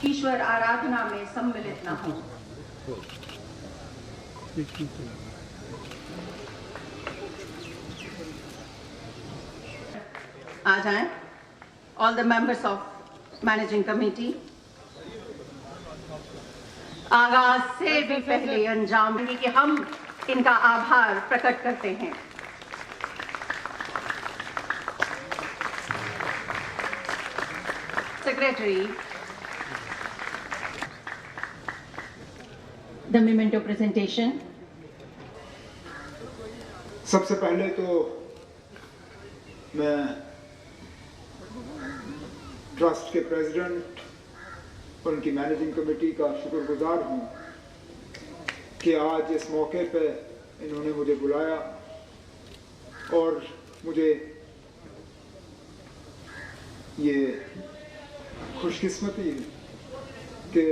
ईश्वर आराधना में सम्मिलित न हो। आ जाएं, all the members of managing committee. आगाज से भी पहले अंजाम देंगे कि हम इनका आभार प्रकट करते हैं। Secretary, the memento presentation. सबसे पहले तो मैं ट्रस्ट के प्रेसिडेंट, उनकी मैनेजिंग कमेटी का शुक्रगुजार हूं कि आज इस मौके पे इन्होंने मुझे बुलाया और मुझे ये खुशकिस्मती कि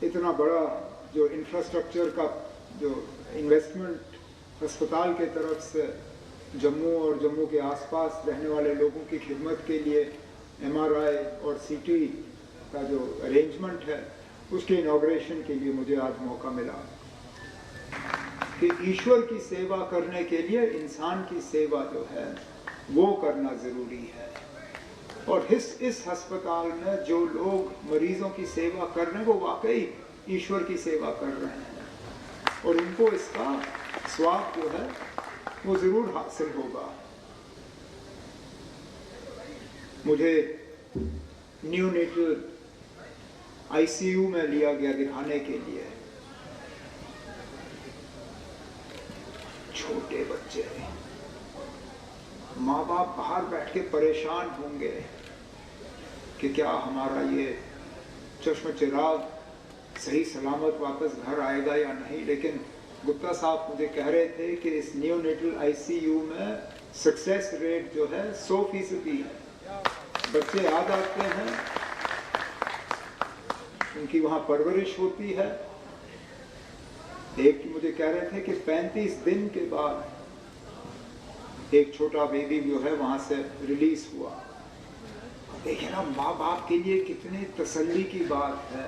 इतना बड़ा जो इंफ्रास्ट्रक्चर का जो इन्वेस्टमेंट अस्पताल के तरफ से जम्मू और जम्मू के आसपास रहने वाले लोगों की खिदमत के लिए MRI और CT का जो अरेंजमेंट है उसके इनॉग्रेशन के लिए मुझे आज मौका मिला कि ईश्वर की सेवा करने के लिए इंसान की सेवा जो है वो करना ज़रूरी है। और इस अस्पताल में जो लोग मरीजों की सेवा कर रहे हैं वो वाकई ईश्वर की सेवा कर रहे हैं और उनको इसका स्वाद जो है वो ज़रूर हासिल होगा। मुझे न्यूनेटल ICU में लिया गया दिखाने के लिए। छोटे बच्चे, माँ बाप बाहर बैठ के परेशान होंगे कि क्या हमारा ये चश्म चिराग सही सलामत वापस घर आएगा या नहीं। लेकिन गुप्ता साहब मुझे कह रहे थे कि इस न्यूनेटल ICU में सक्सेस रेट जो है 100% है। बच्चे आ जाते हैं, उनकी वहाँ परवरिश होती है। एक मुझे कह रहे थे कि 35 दिन के बाद एक छोटा बेबी जो है वहाँ से रिलीज हुआ। देखिए ना, माँ बाप के लिए कितनी तसल्ली की बात है